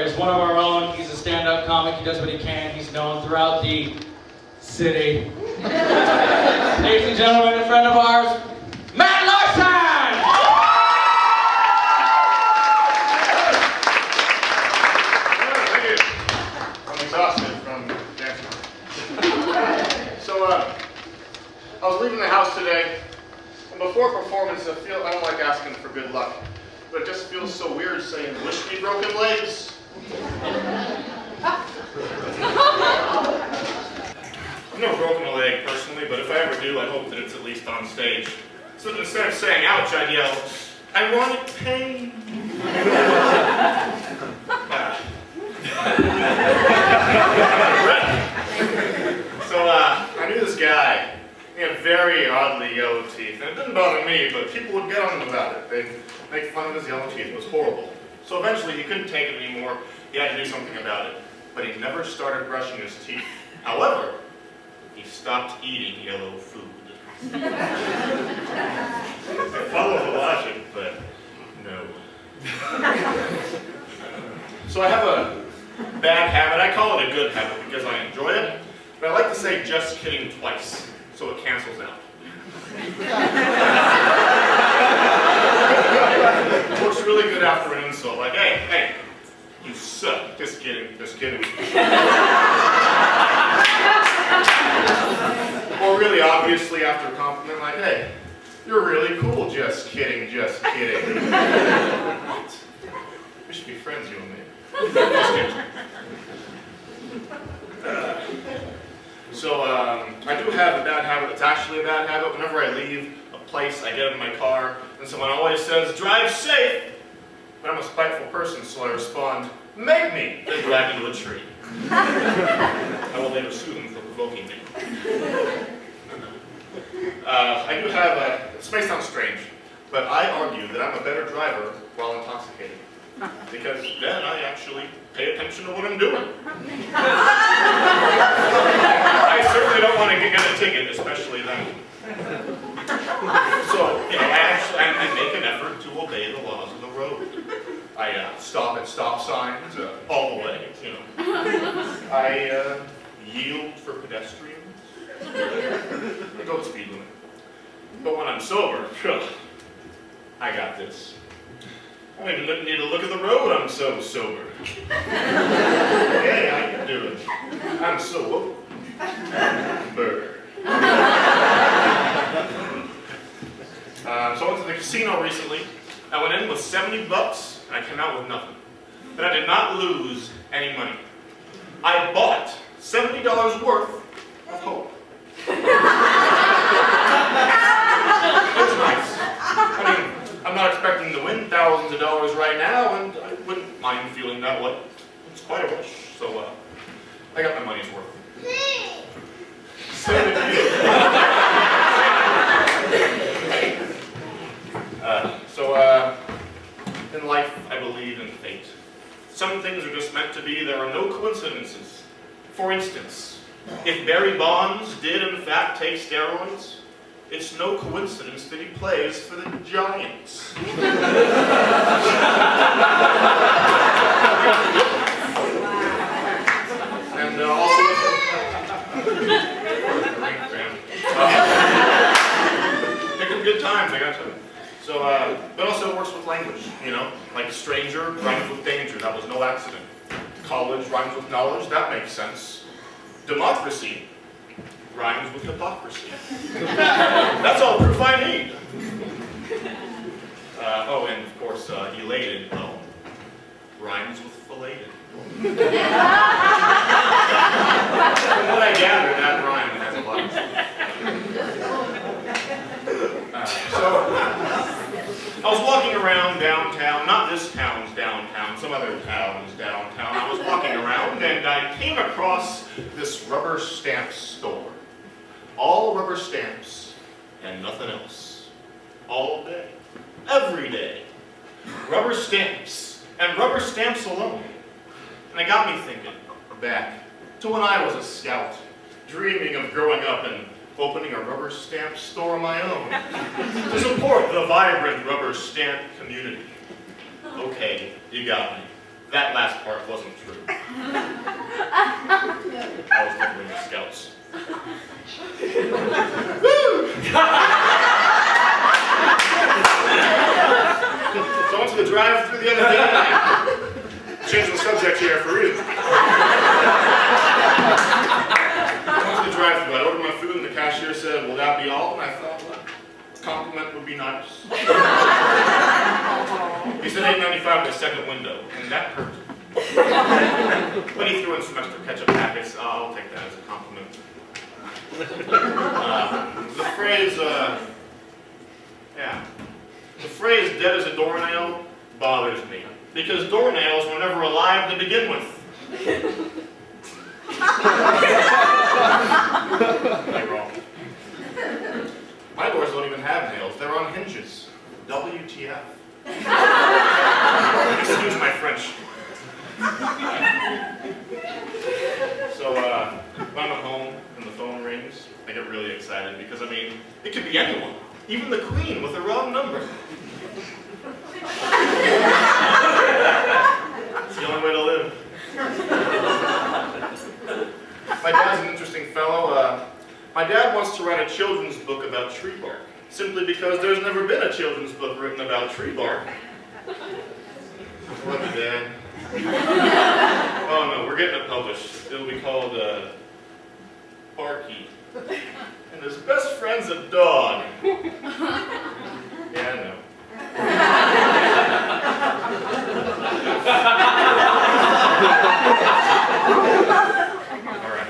is one of our own. He's a stand-up comic. He does what he can. He's known throughout the city. Ladies and gentlemen, a friend of ours, Matt Larson! Thank you. I'm exhausted from dancing. So, I was leaving the house today, and before performance, I don't like asking for good luck, but it just feels so weird saying, "Wish me broken legs." I've never broken a leg personally, but if I ever do, I hope that it's at least on stage. So instead of saying "ouch," I'd yell, "I want pain." So I knew this guy. He had very oddly yellow teeth, and it didn't bother me, but people would get on him about it. They'd make fun of his yellow teeth. It was horrible. So eventually he couldn't take it anymore. He had to do something about it. But he never started brushing his teeth. However, he stopped eating yellow food. I follow the logic, but no. So I have a bad habit. I call it a good habit because I enjoy it. But I like to say "just kidding" twice, so it cancels out. It works really good after an insult, like, hey, you suck. Just kidding, just kidding. Or really obviously after a compliment, like, hey, you're really cool. Just kidding, just kidding. What? We should be friends, you and me. Just kidding. So I do have a bad habit that's actually a bad habit. Whenever I leave a place, I get in my car, and someone always says, "Drive safe!" But I'm a spiteful person, so I respond, "Make me!" Then drive into a tree. I will later sue them for provoking me. I do have this may sound strange, but I argue that I'm a better driver while intoxicated. Because then I actually pay attention to what I'm doing. I certainly don't want to get a ticket, especially then. So, I make an effort to obey the laws of the road. I stop at stop signs all the way, I yield for pedestrians. I go the speed limit. But when I'm sober, I got this. I don't even need to look at the road, I'm so sober. Hey, I can do it. I'm so sober. So I went to the casino recently. I went in with $70 and I came out with nothing. But I did not lose any money. I bought $70 worth of hope. It's nice. I mean, I'm not expecting to win thousands of dollars right now, and I wouldn't mind feeling that way. It's quite a wish, so I got my money's worth. So did you. In life, I believe in fate. Some things are just meant to be. There are no coincidences. For instance, if Barry Bonds did in fact take steroids, it's no coincidence that he plays for the Giants. And also, picking good times, I gotta tell you. So, but also it works with language, like stranger rhymes with danger. That was no accident. College rhymes with knowledge. That makes sense. Democracy rhymes with hypocrisy. That's all proof I need. And of course, elated, well, rhymes with filleted. From what I gather, that rhyme has a lot of so, I was walking around downtown, not this town's downtown, some other town's downtown. I was walking around and I came across this rubber stamp store. All rubber stamps and nothing else. All day. Every day. Rubber stamps and rubber stamps alone. And it got me thinking back to when I was a scout, dreaming of growing up and opening a rubber stamp store of my own to support the vibrant rubber stamp community. Okay, you got me. That last part wasn't true. I was definitely in the Scouts. So I went to the drive-thru the other day. Changing the subject here for a reason. I went to the drive-thru. I ordered my food, and the cashier said, "Will that be all?" And I thought, well, a compliment would be nice. He said $8.95 in the second window, and that hurt. But he threw in some extra ketchup packets. I'll take that as a compliment. The phrase "dead as a doornail" bothers me, because doornails were never alive to begin with. Am I wrong? My doors don't even have nails. They're on hinges. WTF. Excuse my French. So, when I'm at home and the phone rings, I get really excited because, I mean, it could be anyone. Even the Queen with the wrong number. It's the only way to live. My dad's an interesting fellow. My dad wants to write a children's book about tree bark, simply because there's never been a children's book written about tree bark. What, Dad? Oh no, we're getting it published. It'll be called Barky. And his best friend's a dog. Yeah, I know. Alright.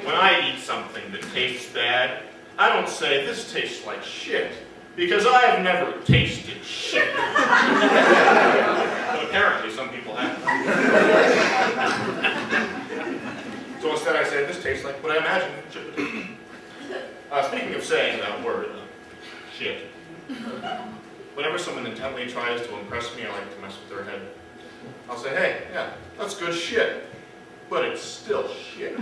When I eat something that tastes bad, I don't say, "This tastes like shit," because I have never tasted shit. But apparently some people have. So instead I say, "This tastes like what I imagine it should taste." Speaking of saying that word, shit. Whenever someone intently tries to impress me, I like to mess with their head. I'll say, "Hey, yeah, that's good shit, but it's still shit."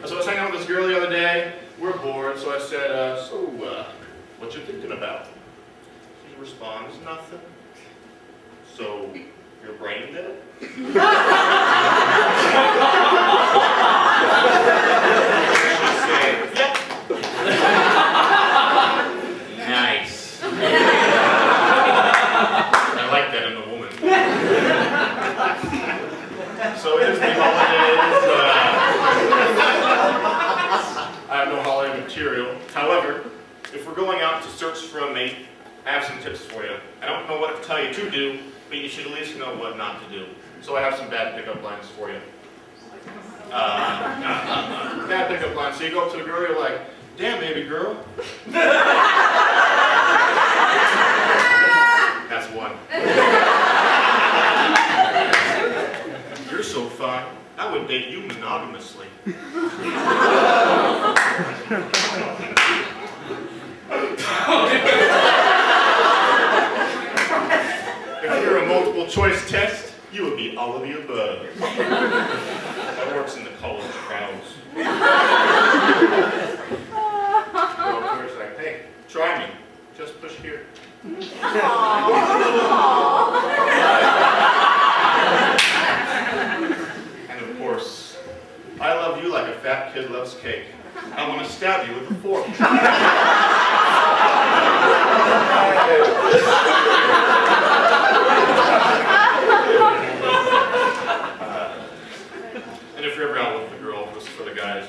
So I was hanging out with this girl the other day. We're bored, so I said, what you thinking about?" She responds, "Nothing." "So, your brain dead?" She said, "Yep." Nice. I like that in a woman. So it is the holidays. I have no holiday material. However, if we're going out to search for a mate, I have some tips for you. I don't know what to tell you to do, but you should at least know what not to do. So I have some bad pickup lines for you. Bad pickup lines. So you go up to the girl, you're like, "Damn, baby girl." That's one. "You're so fine. I would date you monogamously." If you're a multiple choice test, you would be all of the above. That works in the college crowds. Well, of course, like, "Hey, try me. Just push here." And of course, "I love you like a fat kid loves cake. I want to stab you with a fork." And if you're ever out with the girl, this is for the guys,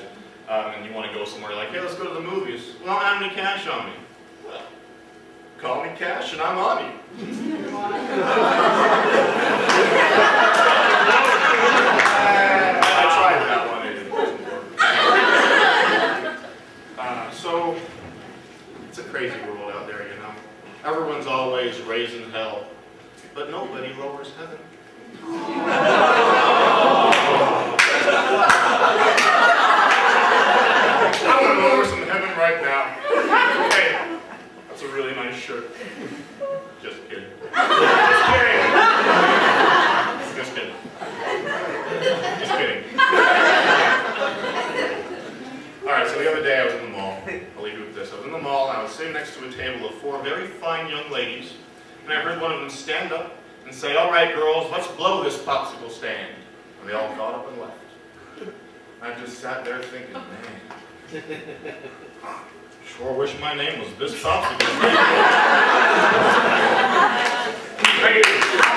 and you want to go somewhere, like, "Hey, let's go to the movies." "Well, I don't have any cash on me." "Well, call me cash and I'm on you." I tried that one, it didn't work. So, it's a crazy world out there, you know. Everyone's always raising hell, but nobody lowers heaven. I want to lower some heaven right now. Hey, that's a really nice shirt. Just kidding. Just kidding. Just kidding. Just kidding. Alright, so the other day I was in the mall. I'll leave you with this. I was in the mall and I was sitting next to a table of 4 very fine young ladies, and I heard one of them stand up and say, "All right, girls, let's blow this popsicle stand." And they all got up and left. I just sat there thinking, man, sure wish my name was this popsicle stand. Thank you.